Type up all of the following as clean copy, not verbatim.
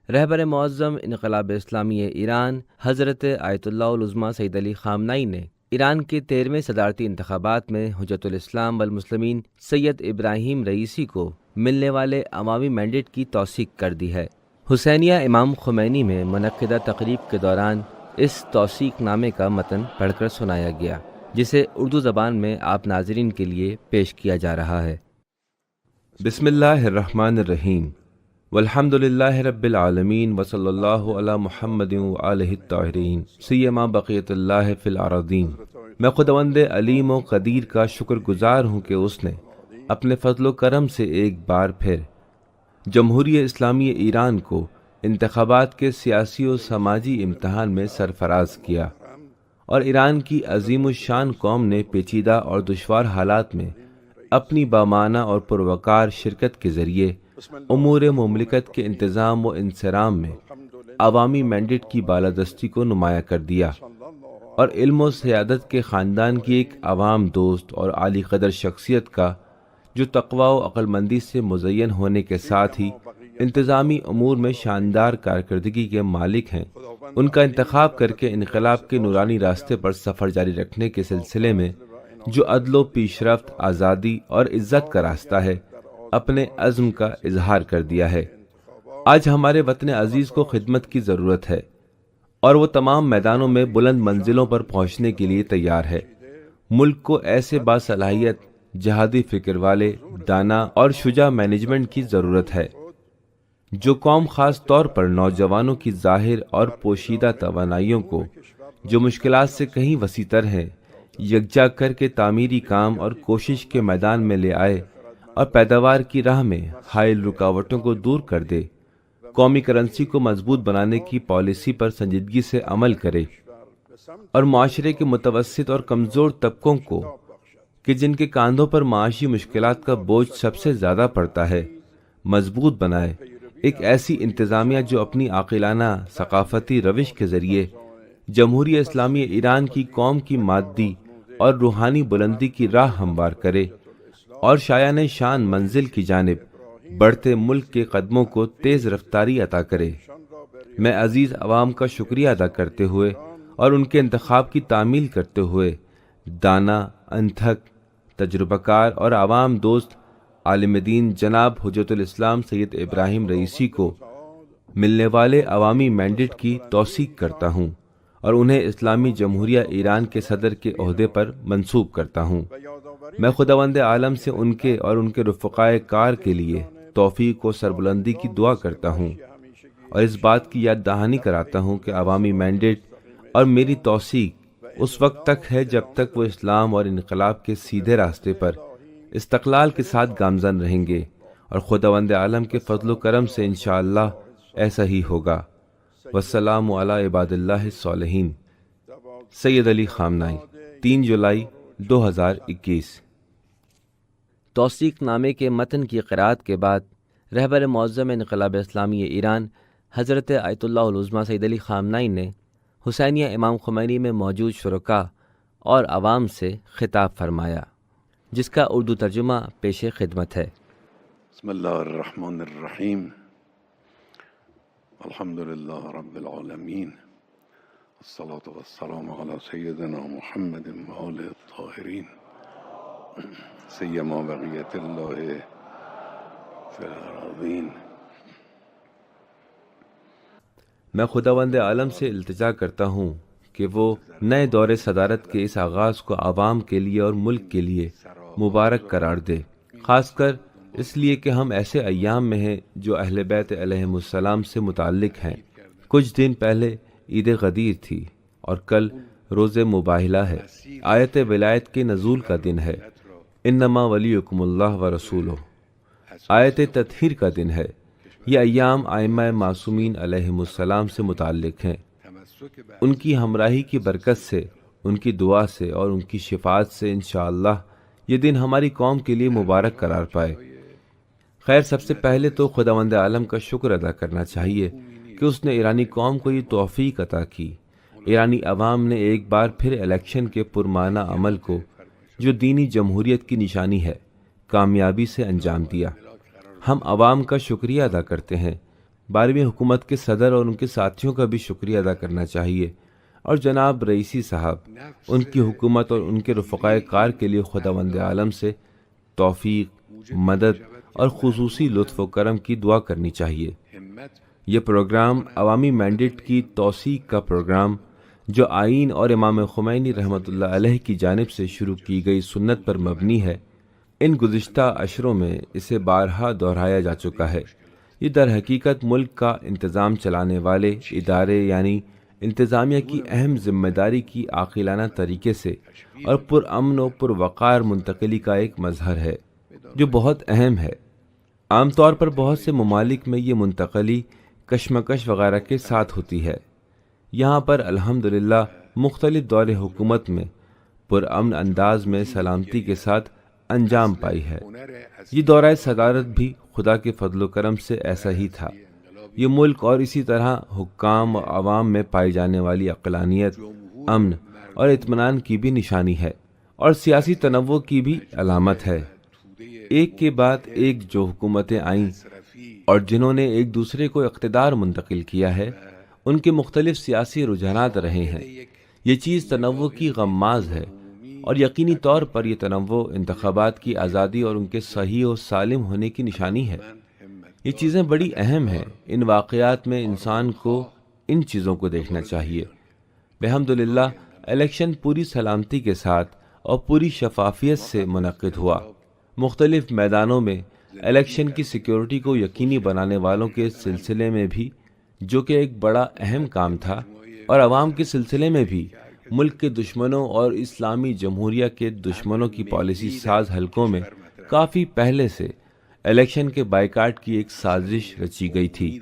رہبر معظم انقلاب اسلامی ایران حضرت آیت اللہ العظمیٰ سید علی خامنئی نے ایران کے 13ویں صدارتی انتخابات میں حجت الاسلام والمسلمین سید ابراہیم رئیسی کو ملنے والے عوامی مینڈیٹ کی توثیق کر دی ہے۔ حسینیہ امام خمینی میں منعقدہ تقریب کے دوران اس توثیق نامے کا متن پڑھ کر سنایا گیا، جسے اردو زبان میں آپ ناظرین کے لیے پیش کیا جا رہا ہے۔ بسم اللہ الرحمن الرحیم، والحمد للہ رب العالمین، وصلی اللہ علی محمد وآلہ الطاہرین، سیما بقیت اللہ فی الارضین۔ میں خداوند علیم و قدیر کا شکر گزار ہوں کہ اس نے اپنے فضل و کرم سے ایک بار پھر جمہوریہ اسلامی ایران کو انتخابات کے سیاسی و سماجی امتحان میں سرفراز کیا، اور ایران کی عظیم الشان قوم نے پیچیدہ اور دشوار حالات میں اپنی بامانہ اور پروقار شرکت کے ذریعے امور مملکت کے انتظام و انصرام میں عوامی مینڈیٹ کی بالادستی کو نمایاں کر دیا، اور علم و سیادت کے خاندان کی ایک عوام دوست اور عالی قدر شخصیت کا، جو تقوی و عقل مندی سے مزین ہونے کے ساتھ ہی انتظامی امور میں شاندار کارکردگی کے مالک ہیں، ان کا انتخاب کر کے انقلاب کے نورانی راستے پر سفر جاری رکھنے کے سلسلے میں، جو عدل و پیش رفت، آزادی اور عزت کا راستہ ہے، اپنے عزم کا اظہار کر دیا ہے۔ آج ہمارے وطن عزیز کو خدمت کی ضرورت ہے، اور وہ تمام میدانوں میں بلند منزلوں پر پہنچنے کے لیے تیار ہے۔ ملک کو ایسے باصلاحیت، جہادی فکر والے، دانا اور شجاع مینجمنٹ کی ضرورت ہے، جو قوم خاص طور پر نوجوانوں کی ظاہر اور پوشیدہ توانائیوں کو، جو مشکلات سے کہیں وسیع تر ہیں، یکجا کر کے تعمیری کام اور کوشش کے میدان میں لے آئے، اور پیداوار کی راہ میں حائل رکاوٹوں کو دور کر دے، قومی کرنسی کو مضبوط بنانے کی پالیسی پر سنجیدگی سے عمل کرے، اور معاشرے کے متوسط اور کمزور طبقوں کو، کہ جن کے کاندھوں پر معاشی مشکلات کا بوجھ سب سے زیادہ پڑتا ہے، مضبوط بنائے۔ ایک ایسی انتظامیہ جو اپنی عاقلانہ ثقافتی روش کے ذریعے جمہوریہ اسلامی ایران کی قوم کی مادی اور روحانی بلندی کی راہ ہموار کرے، اور شایان شان منزل کی جانب بڑھتے ملک کے قدموں کو تیز رفتاری عطا کرے۔ میں عزیز عوام کا شکریہ ادا کرتے ہوئے اور ان کے انتخاب کی تعمیل کرتے ہوئے دانا، انتھک، تجربہ کار اور عوام دوست عالم دین جناب حجت الاسلام سید ابراہیم رئیسی کو ملنے والے عوامی مینڈیٹ کی توثیق کرتا ہوں، اور انہیں اسلامی جمہوریہ ایران کے صدر کے عہدے پر منسوب کرتا ہوں۔ میں خداوند عالم سے ان کے اور ان کے رفقائے کار کے لیے توفیق و سربلندی کی دعا کرتا ہوں، اور اس بات کی یاد دہانی کراتا ہوں کہ عوامی مینڈیٹ اور میری توثیق اس وقت تک ہے جب تک وہ اسلام اور انقلاب کے سیدھے راستے پر استقلال کے ساتھ گامزن رہیں گے، اور خداوند عالم کے فضل و کرم سے انشاءاللہ ایسا ہی ہوگا۔ والسلام علی عباد اللہ الصالحین۔ سید علی خامنئی، 3 جولائی 2021۔ توثیق نامے کے متن کی قرأت کے بعد رہبر معظم انقلاب اسلامی ایران حضرت آیت اللہ العظمیٰ سید علی خامنئی نے حسینیہ امام خمینی میں موجود شرکاء اور عوام سے خطاب فرمایا، جس کا اردو ترجمہ پیش خدمت ہے۔ بسم اللہ الرحمن الرحیم، الحمد للہ رب العالمین، الصلاة والسلام علی سیدنا محمد وآلہ الطاہرین، سیما بقیت اللہ فی الارضین۔ میں خداوند عالم سے التجا کرتا ہوں کہ وہ نئے دور صدارت کے اس آغاز کو عوام کے لیے اور ملک کے لیے مبارک قرار دے، خاص کر اس لیے کہ ہم ایسے ایام میں ہیں جو اہل بیت علیہم السلام سے متعلق ہیں۔ کچھ دن پہلے عید غدیر تھی، اور کل روز مباہلہ ہے، آیت ولایت کے نزول کا دن ہے، انما ولیکم اللہ ورسولہ، آیت تطہیر کا دن ہے۔ یہ ایام ائمہ معصومین علیہم السلام سے متعلق ہیں۔ ان کی ہمراہی کی برکت سے، ان کی دعا سے اور ان کی شفاعت سے انشاءاللہ یہ دن ہماری قوم کے لیے مبارک قرار پائے۔ خیر، سب سے پہلے تو خداوند عالم کا شکر ادا کرنا چاہیے کہ اس نے ایرانی قوم کو یہ توفیق عطا کی۔ ایرانی عوام نے ایک بار پھر الیکشن کے پرمعنی عمل کو، جو دینی جمہوریت کی نشانی ہے، کامیابی سے انجام دیا۔ ہم عوام کا شکریہ ادا کرتے ہیں 12ویں حکومت کے صدر اور ان کے ساتھیوں کا بھی شکریہ ادا کرنا چاہیے، اور جناب رئیسی صاحب، ان کی حکومت اور ان کے رفقائے کار کے لیے خداوند عالم سے توفیق، مدد اور خصوصی لطف و کرم کی دعا کرنی چاہیے۔ یہ پروگرام عوامی مینڈیٹ کی توثیق کا پروگرام، جو آئین اور امام خمینی رحمۃ اللہ علیہ کی جانب سے شروع کی گئی سنت پر مبنی ہے، ان گزشتہ اشروں میں اسے بارہا دہرایا جا چکا ہے۔ یہ در حقیقت ملک کا انتظام چلانے والے ادارے یعنی انتظامیہ کی اہم ذمہ داری کی عاقلانہ طریقے سے اور پرامن و پروقار منتقلی کا ایک مظہر ہے، جو بہت اہم ہے۔ عام طور پر بہت سے ممالک میں یہ منتقلی کشمکش وغیرہ کے ساتھ ہوتی ہے۔ یہاں پر الحمدللہ مختلف دور حکومت میں پرامن انداز میں سلامتی کے ساتھ انجام پائی ہے۔ یہ دورہ صدارت بھی خدا کے فضل و کرم سے ایسا ہی تھا۔ یہ ملک اور اسی طرح حکام و عوام میں پائی جانے والی عقلانیت، امن اور اطمینان کی بھی نشانی ہے، اور سیاسی تنوع کی بھی علامت ہے۔ ایک کے بعد ایک جو حکومتیں آئیں اور جنہوں نے ایک دوسرے کو اقتدار منتقل کیا ہے، ان کے مختلف سیاسی رجحانات رہے ہیں۔ یہ چیز تنوع کی غماز ہے، اور یقینی طور پر یہ تنوع انتخابات کی آزادی اور ان کے صحیح و سالم ہونے کی نشانی ہے۔ یہ چیزیں بڑی اہم ہیں۔ ان واقعات میں انسان کو ان چیزوں کو دیکھنا چاہیے۔ الحمدللہ الیکشن پوری سلامتی کے ساتھ اور پوری شفافیت سے منعقد ہوا۔ مختلف میدانوں میں الیکشن کی سیکیورٹی کو یقینی بنانے والوں کے سلسلے میں بھی، جو کہ ایک بڑا اہم کام تھا، اور عوام کے سلسلے میں بھی ملک کے دشمنوں اور اسلامی جمہوریہ کے دشمنوں کی پالیسی ساز حلقوں میں کافی پہلے سے الیکشن کے بائیکاٹ کی ایک سازش رچی گئی تھی۔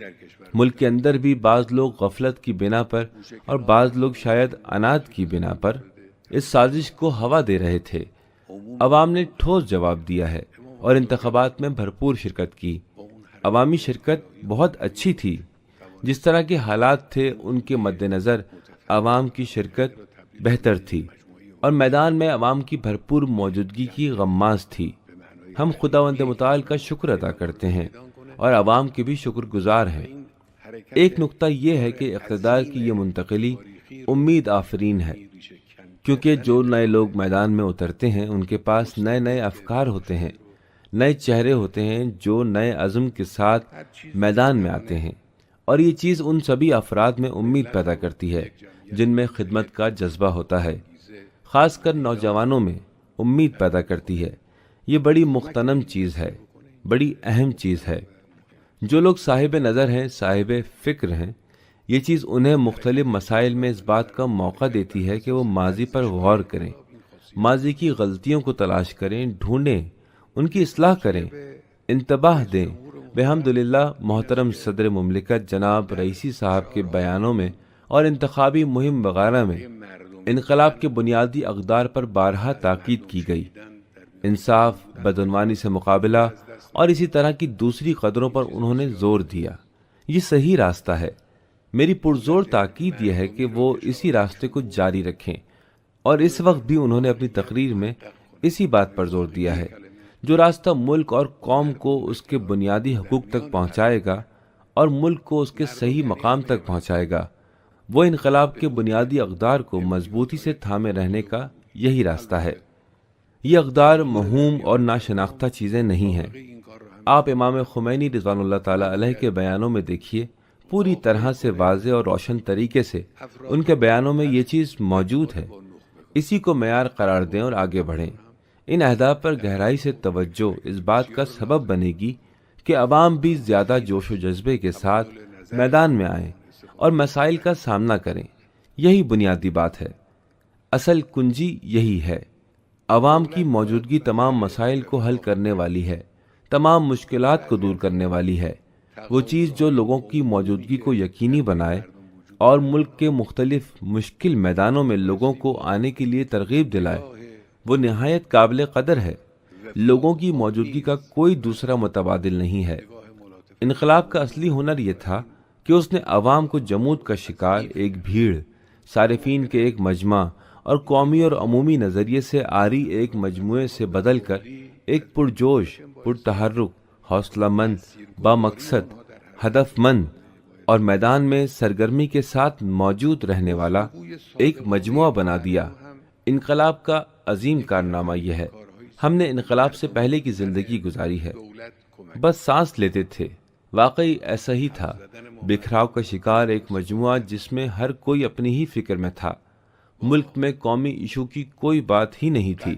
ملک کے اندر بھی بعض لوگ غفلت کی بنا پر اور بعض لوگ شاید عناد کی بنا پر اس سازش کو ہوا دے رہے تھے۔ عوام نے ٹھوس جواب دیا ہے اور انتخابات میں بھرپور شرکت کی۔ عوامی شرکت بہت اچھی تھی۔ جس طرح کے حالات تھے ان کے مد نظر عوام کی شرکت بہتر تھی، اور میدان میں عوام کی بھرپور موجودگی کی غماز تھی۔ ہم خداوند متعال کا شکر ادا کرتے ہیں اور عوام کے بھی شکر گزار ہیں۔ ایک نقطہ یہ ہے کہ اقتدار کی یہ منتقلی امید آفرین ہے، کیونکہ جو نئے لوگ میدان میں اترتے ہیں ان کے پاس نئے نئے افکار ہوتے ہیں، نئے چہرے ہوتے ہیں جو نئے عزم کے ساتھ میدان میں آتے ہیں، اور یہ چیز ان سبھی افراد میں امید پیدا کرتی ہے جن میں خدمت کا جذبہ ہوتا ہے، خاص کر نوجوانوں میں امید پیدا کرتی ہے۔ یہ بڑی مغتنم چیز ہے، بڑی اہم چیز ہے۔ جو لوگ صاحب نظر ہیں، صاحب فکر ہیں، یہ چیز انہیں مختلف مسائل میں اس بات کا موقع دیتی ہے کہ وہ ماضی پر غور کریں، ماضی کی غلطیوں کو تلاش کریں، ڈھونڈیں، ان کی اصلاح کریں، انتباہ دیں۔ الحمدللہ محترم صدر مملکت جناب رئیسی صاحب کے بیانوں میں اور انتخابی مہم وغیرہ میں انقلاب کے بنیادی اقدار پر بارہا تاکید کی گئی۔ انصاف، بدعنوانی سے مقابلہ اور اسی طرح کی دوسری قدروں پر انہوں نے زور دیا۔ یہ صحیح راستہ ہے۔ میری پرزور تاکید یہ ہے کہ وہ اسی راستے کو جاری رکھیں، اور اس وقت بھی انہوں نے اپنی تقریر میں اسی بات پر زور دیا ہے۔ جو راستہ ملک اور قوم کو اس کے بنیادی حقوق تک پہنچائے گا اور ملک کو اس کے صحیح مقام تک پہنچائے گا، وہ انقلاب کے بنیادی اقدار کو مضبوطی سے تھامے رہنے کا یہی راستہ ہے۔ یہ اقدار موہوم اور ناشناختہ چیزیں نہیں ہیں۔ آپ امام خمینی رضوان اللہ تعالی علیہ کے بیانوں میں دیکھیے، پوری طرح سے واضح اور روشن طریقے سے ان کے بیانوں میں یہ چیز موجود ہے۔ اسی کو معیار قرار دیں اور آگے بڑھیں۔ ان اہداف پر گہرائی سے توجہ اس بات کا سبب بنے گی کہ عوام بھی زیادہ جوش و جذبے کے ساتھ میدان میں آئیں اور مسائل کا سامنا کریں۔ یہی بنیادی بات ہے، اصل کنجی یہی ہے۔ عوام کی موجودگی تمام مسائل کو حل کرنے والی ہے، تمام مشکلات کو دور کرنے والی ہے۔ وہ چیز جو لوگوں کی موجودگی کو یقینی بنائے اور ملک کے مختلف مشکل میدانوں میں لوگوں کو آنے کے لیے ترغیب دلائے، وہ نہایت قابل قدر ہے۔ لوگوں کی موجودگی کا کوئی دوسرا متبادل نہیں ہے۔ انقلاب کا اصلی ہنر یہ تھا کہ اس نے عوام کو جمود کا شکار ایک بھیڑ، صارفین کے ایک مجمع اور قومی اور عمومی نظریے سے آری ایک مجموعے سے بدل کر ایک پرجوش، پرتحرک، حوصلہ مند، بامقصد، ہدف مند اور میدان میں سرگرمی کے ساتھ موجود رہنے والا ایک مجموعہ بنا دیا۔ انقلاب کا عظیم کارنامہ یہ ہے، ہم نے انقلاب سے پہلے کی زندگی گزاری ہے، بس سانس لیتے تھے۔ واقعی ایسا ہی تھا، بکھراؤ کا شکار ایک مجموعہ جس میں ہر کوئی اپنی ہی فکر میں تھا۔ ملک میں قومی ایشو کی کوئی بات ہی نہیں تھی،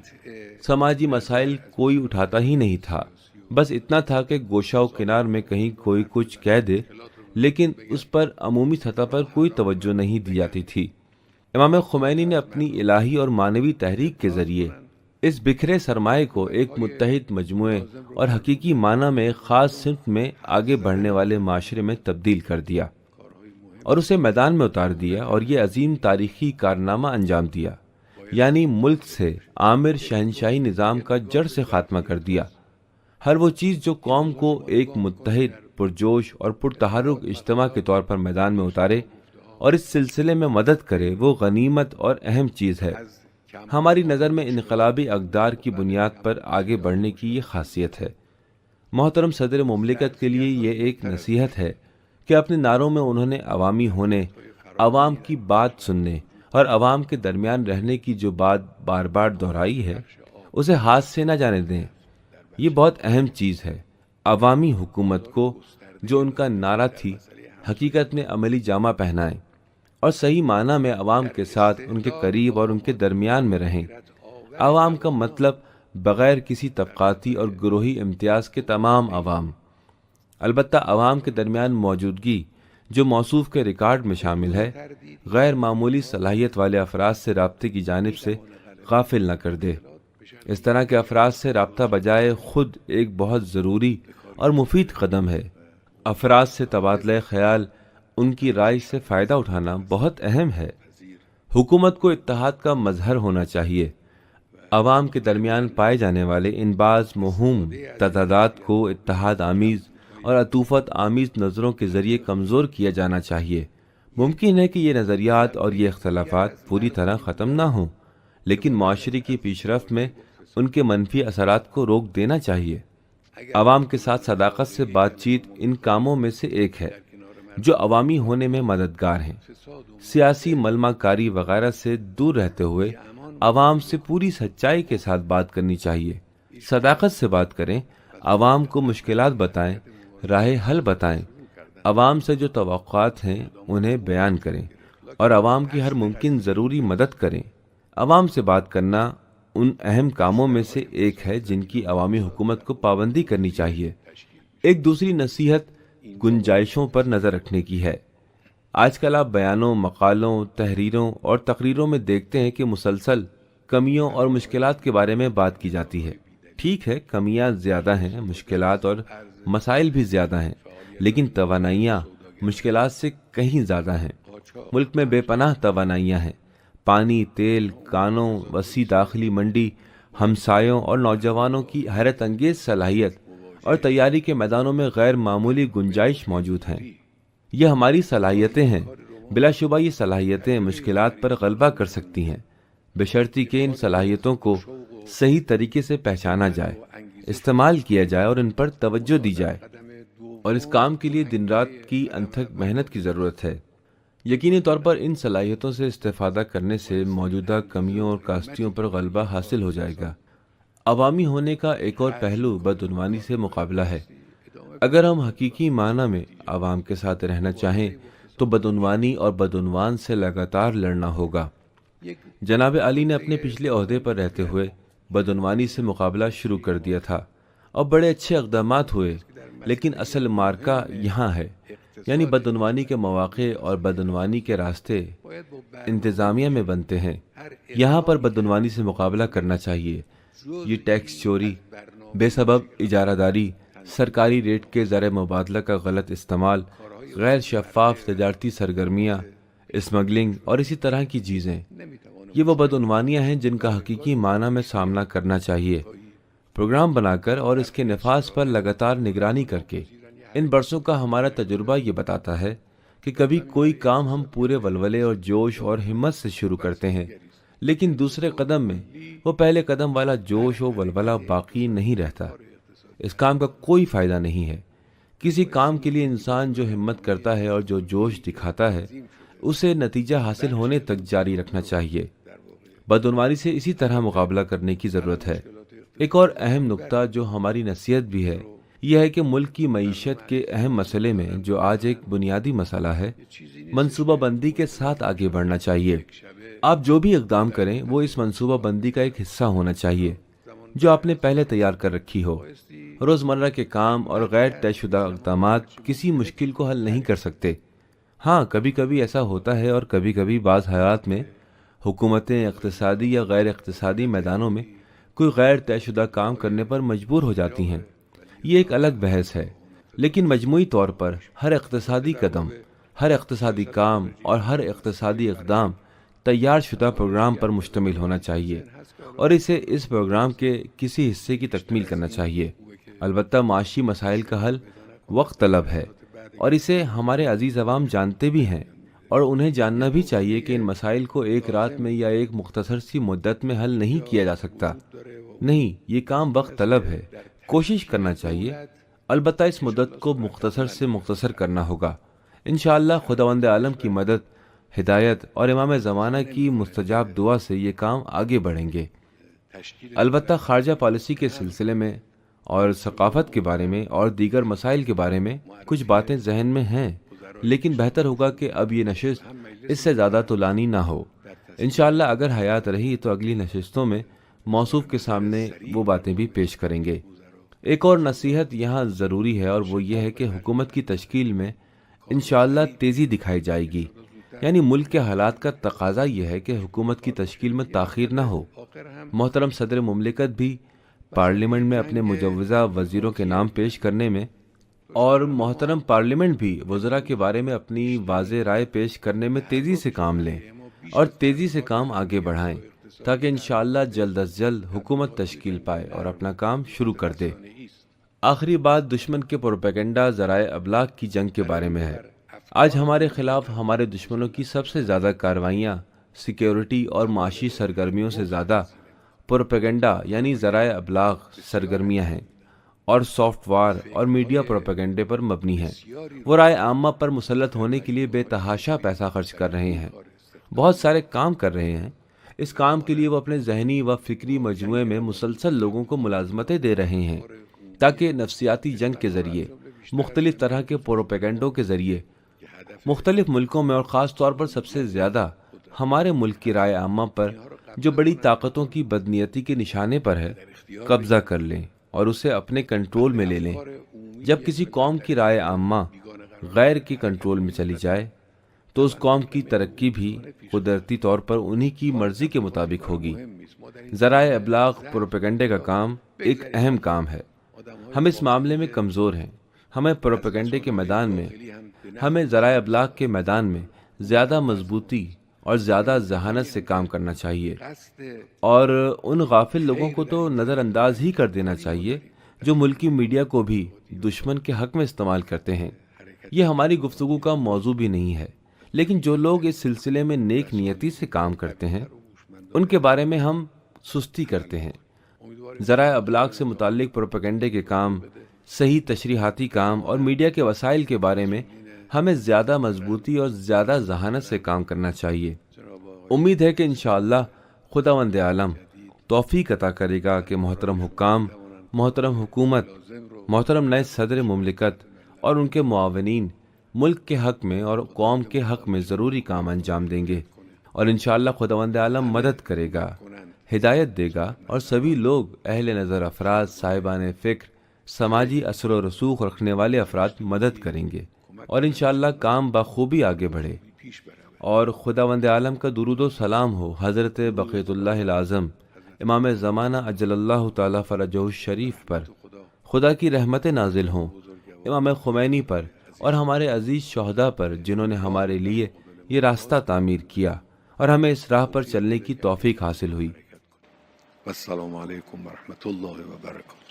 سماجی مسائل کوئی اٹھاتا ہی نہیں تھا، بس اتنا تھا کہ گوشہ و کنار میں کہیں کوئی کچھ کہہ دے، لیکن اس پر عمومی سطح پر کوئی توجہ نہیں دی جاتی تھی۔ امام خمینی نے اپنی الہی اور معنوی تحریک کے ذریعے اس بکھرے سرمایہ کو ایک متحد مجموعے اور حقیقی معنی میں ایک خاص سمت میں آگے بڑھنے والے معاشرے میں تبدیل کر دیا اور اسے میدان میں اتار دیا، اور یہ عظیم تاریخی کارنامہ انجام دیا، یعنی ملک سے آمر شہنشاہی نظام کا جڑ سے خاتمہ کر دیا۔ ہر وہ چیز جو قوم کو ایک متحد، پرجوش اور پرتحرک اجتماع کے طور پر میدان میں اتارے اور اس سلسلے میں مدد کرے، وہ غنیمت اور اہم چیز ہے۔ ہماری نظر میں انقلابی اقدار کی بنیاد پر آگے بڑھنے کی یہ خاصیت ہے۔ محترم صدر مملکت کے لیے یہ ایک نصیحت ہے کہ اپنے نعروں میں انہوں نے عوامی ہونے، عوام کی بات سننے اور عوام کے درمیان رہنے کی جو بات بار بار دہرائی ہے، اسے ہاتھ سے نہ جانے دیں۔ یہ بہت اہم چیز ہے۔ عوامی حکومت کو، جو ان کا نعرہ تھی، حقیقت میں عملی جامہ پہنائیں اور صحیح معنی میں عوام کے ساتھ، ان کے قریب اور ان کے درمیان میں رہیں۔ عوام کا مطلب بغیر کسی طبقاتی اور گروہی امتیاز کے تمام عوام، البتہ عوام کے درمیان موجودگی جو موصوف کے ریکارڈ میں شامل ہے، غیر معمولی صلاحیت والے افراد سے رابطے کی جانب سے غافل نہ کر دے۔ اس طرح کے افراد سے رابطہ بجائے خود ایک بہت ضروری اور مفید قدم ہے۔ افراد سے تبادلہ خیال، ان کی رائے سے فائدہ اٹھانا بہت اہم ہے۔ حکومت کو اتحاد کا مظہر ہونا چاہیے۔ عوام کے درمیان پائے جانے والے ان بعض موہوم تضادات کو اتحاد آمیز اور عطوفت آمیز نظروں کے ذریعے کمزور کیا جانا چاہیے۔ ممکن ہے کہ یہ نظریات اور یہ اختلافات پوری طرح ختم نہ ہوں، لیکن معاشرے کی پیش رفت میں ان کے منفی اثرات کو روک دینا چاہیے۔ عوام کے ساتھ صداقت سے بات چیت ان کاموں میں سے ایک ہے جو عوامی ہونے میں مددگار ہیں۔ سیاسی ملمہ کاری وغیرہ سے دور رہتے ہوئے عوام سے پوری سچائی کے ساتھ بات کرنی چاہیے۔ صداقت سے بات کریں، عوام کو مشکلات بتائیں، راہ حل بتائیں، عوام سے جو توقعات ہیں انہیں بیان کریں اور عوام کی ہر ممکن ضروری مدد کریں۔ عوام سے بات کرنا ان اہم کاموں میں سے ایک ہے جن کی عوامی حکومت کو پابندی کرنی چاہیے۔ ایک دوسری نصیحت گنجائشوں پر نظر رکھنے کی ہے۔ آج کل آپ بیانوں، مقالوں، تحریروں اور تقریروں میں دیکھتے ہیں کہ مسلسل کمیوں اور مشکلات کے بارے میں بات کی جاتی ہے۔ ٹھیک ہے، کمیاں زیادہ ہیں، مشکلات اور مسائل بھی زیادہ ہیں، لیکن توانائیاں مشکلات سے کہیں زیادہ ہیں۔ ملک میں بے پناہ توانائیاں ہیں۔ پانی، تیل، کانوں، وسیع داخلی منڈی، ہمسایوں اور نوجوانوں کی حیرت انگیز صلاحیت اور تیاری کے میدانوں میں غیر معمولی گنجائش موجود ہیں۔ یہ ہماری صلاحیتیں ہیں۔ بلا شبہ یہ صلاحیتیں مشکلات پر غلبہ کر سکتی ہیں، بشرطی کہ ان صلاحیتوں کو صحیح طریقے سے پہچانا جائے، استعمال کیا جائے اور ان پر توجہ دی جائے، اور اس کام کے لیے دن رات کی انتھک محنت کی ضرورت ہے۔ یقینی طور پر ان صلاحیتوں سے استفادہ کرنے سے موجودہ کمیوں اور کاستیوں پر غلبہ حاصل ہو جائے گا۔ عوامی ہونے کا ایک اور پہلو بدعنوانی سے مقابلہ ہے۔ اگر ہم حقیقی معنی میں عوام کے ساتھ رہنا چاہیں تو بدعنوانی اور بدعنوان سے لگاتار لڑنا ہوگا۔ جناب علی نے اپنے پچھلے عہدے پر رہتے ہوئے بدعنوانی سے مقابلہ شروع کر دیا تھا اور بڑے اچھے اقدامات ہوئے، لیکن اصل مارکہ یہاں ہے، یعنی بدعنوانی کے مواقع اور بدعنوانی کے راستے انتظامیہ میں بنتے ہیں۔ یہاں پر بدعنوانی سے مقابلہ کرنا چاہیے۔ یہ ٹیکس چوری، بے سبب اجارہ داری، سرکاری ریٹ کے زر مبادلہ کا غلط استعمال، غیر شفاف تجارتی سرگرمیاں، اسمگلنگ اور اسی طرح کی چیزیں، یہ وہ بدعنوانیاں ہیں جن کا حقیقی معنی میں سامنا کرنا چاہیے، پروگرام بنا کر اور اس کے نفاذ پر لگاتار نگرانی کر کے۔ ان برسوں کا ہمارا تجربہ یہ بتاتا ہے کہ کبھی کوئی کام ہم پورے ولولے اور جوش اور ہمت سے شروع کرتے ہیں، لیکن دوسرے قدم میں وہ پہلے قدم والا جوش و ولولہ باقی نہیں رہتا۔ اس کام کا کوئی فائدہ نہیں ہے۔ کسی کام کے لیے انسان جو ہمت کرتا ہے اور جو جوش دکھاتا ہے اسے نتیجہ حاصل ہونے تک جاری رکھنا چاہیے۔ بدعنوانی سے اسی طرح مقابلہ کرنے کی ضرورت ہے۔ ایک اور اہم نقطہ جو ہماری نصیحت بھی ہے یہ ہے کہ ملک کی معیشت کے اہم مسئلے میں جو آج ایک بنیادی مسئلہ ہے، منصوبہ بندی کے ساتھ آگے بڑھنا چاہیے۔ آپ جو بھی اقدام کریں وہ اس منصوبہ بندی کا ایک حصہ ہونا چاہیے جو آپ نے پہلے تیار کر رکھی ہو۔ روزمرہ کے کام اور غیر طے شدہ اقدامات کسی مشکل کو حل نہیں کر سکتے۔ ہاں، کبھی کبھی ایسا ہوتا ہے اور کبھی کبھی بعض حالات میں حکومتیں اقتصادی یا غیر اقتصادی میدانوں میں کوئی غیر طے شدہ کام کرنے پر مجبور ہو جاتی ہیں۔ یہ ایک الگ بحث ہے، لیکن مجموعی طور پر ہر اقتصادی قدم، ہر اقتصادی کام اور ہر اقتصادی اقدام تیار شدہ پروگرام پر مشتمل ہونا چاہیے اور اسے اس پروگرام کے کسی حصے کی تکمیل کرنا چاہیے۔ البتہ معاشی مسائل کا حل وقت طلب ہے اور اسے ہمارے عزیز عوام جانتے بھی ہیں، اور انہیں جاننا بھی چاہیے کہ ان مسائل کو ایک رات میں یا ایک مختصر سی مدت میں حل نہیں کیا جا سکتا۔ نہیں، یہ کام وقت طلب ہے، کوشش کرنا چاہیے، البتہ اس مدت کو مختصر سے مختصر کرنا ہوگا۔ انشاءاللہ خداوند عالم کی مدد، ہدایت اور امام زمانہ کی مستجاب دعا سے یہ کام آگے بڑھیں گے۔ البتہ خارجہ پالیسی کے سلسلے میں اور ثقافت کے بارے میں اور دیگر مسائل کے بارے میں کچھ باتیں ذہن میں ہیں، لیکن بہتر ہوگا کہ اب یہ نشست اس سے زیادہ طولانی نہ ہو۔ انشاءاللہ اگر حیات رہی تو اگلی نشستوں میں موصوف کے سامنے وہ باتیں بھی پیش کریں گے۔ ایک اور نصیحت یہاں ضروری ہے اور وہ یہ ہے کہ حکومت کی تشکیل میں انشاءاللہ تیزی دکھائی جائے گی، یعنی ملک کے حالات کا تقاضا یہ ہے کہ حکومت کی تشکیل میں تاخیر نہ ہو۔ محترم صدر مملکت بھی پارلیمنٹ میں اپنے مجوزہ وزیروں کے نام پیش کرنے میں اور محترم پارلیمنٹ بھی وزراء کے بارے میں اپنی واضح رائے پیش کرنے میں تیزی سے کام لیں اور تیزی سے کام آگے بڑھائیں تاکہ انشاءاللہ جلد از جلد حکومت تشکیل پائے اور اپنا کام شروع کر دے۔ آخری بات دشمن کے پروپیگنڈا ذرائع ابلاغ کی جنگ کے بارے میں ہے۔ آج ہمارے خلاف ہمارے دشمنوں کی سب سے زیادہ کارروائیاں سیکیورٹی اور معاشی سرگرمیوں سے زیادہ پروپیگنڈا یعنی ذرائع ابلاغ سرگرمیاں ہیں اور سافٹ وار اور میڈیا پروپیگنڈے پر مبنی ہیں۔ وہ رائے عامہ پر مسلط ہونے کے لیے بے تحاشا پیسہ خرچ کر رہے ہیں، بہت سارے کام کر رہے ہیں۔ اس کام کے لیے وہ اپنے ذہنی و فکری مجموعے میں مسلسل لوگوں کو ملازمتیں دے رہے ہیں تاکہ نفسیاتی جنگ کے ذریعے، مختلف طرح کے پروپیگنڈوں کے ذریعے مختلف ملکوں میں اور خاص طور پر سب سے زیادہ ہمارے ملک کی رائے عامہ پر جو بڑی طاقتوں کی بدنیتی کے نشانے پر ہے قبضہ کر لیں اور اسے اپنے کنٹرول میں لے لیں۔ جب کسی قوم کی رائے عامہ غیر کے کنٹرول میں چلی جائے تو اس قوم کی ترقی بھی قدرتی طور پر انہی کی مرضی کے مطابق ہوگی۔ ذرائع ابلاغ پروپیگنڈے کا کام ایک اہم کام ہے۔ ہم اس معاملے میں کمزور ہیں۔ ہمیں پروپیگنڈے کے میدان میں، ہمیں ذرائع ابلاغ کے میدان میں زیادہ مضبوطی اور زیادہ ذہانت سے کام کرنا چاہیے اور ان غافل لوگوں کو تو نظر انداز ہی کر دینا چاہیے جو ملکی میڈیا کو بھی دشمن کے حق میں استعمال کرتے ہیں۔ یہ ہماری گفتگو کا موضوع بھی نہیں ہے، لیکن جو لوگ اس سلسلے میں نیک نیتی سے کام کرتے ہیں ان کے بارے میں ہم سستی کرتے ہیں۔ ذرائع ابلاغ سے متعلق پروپیگنڈے کے کام، صحیح تشریحاتی کام اور میڈیا کے وسائل کے بارے میں ہمیں زیادہ مضبوطی اور زیادہ ذہانت سے کام کرنا چاہیے۔ امید ہے کہ انشاءاللہ خداوند عالم توفیق عطا کرے گا کہ محترم حکام، محترم حکومت، محترم نئے صدر مملکت اور ان کے معاونین ملک کے حق میں اور قوم کے حق میں ضروری کام انجام دیں گے، اور انشاءاللہ خداوند عالم مدد کرے گا، ہدایت دے گا، اور سبھی لوگ اہل نظر افراد، صاحبان فکر، سماجی اثر و رسوخ رکھنے والے افراد مدد کریں گے اور انشاءاللہ کام بخوبی آگے بڑھے۔ اور خداوند عالم کا درود و سلام ہو حضرت بقیت اللہ العظم امام زمانہ اجل اللہ تعالی فرجہ الشریف پر، خدا کی رحمتیں نازل ہوں امام خمینی پر اور ہمارے عزیز شہداء پر جنہوں نے ہمارے لیے یہ راستہ تعمیر کیا اور ہمیں اس راہ پر چلنے کی توفیق حاصل ہوئی۔ السلام علیکم ورحمۃ اللہ وبرکاتہ۔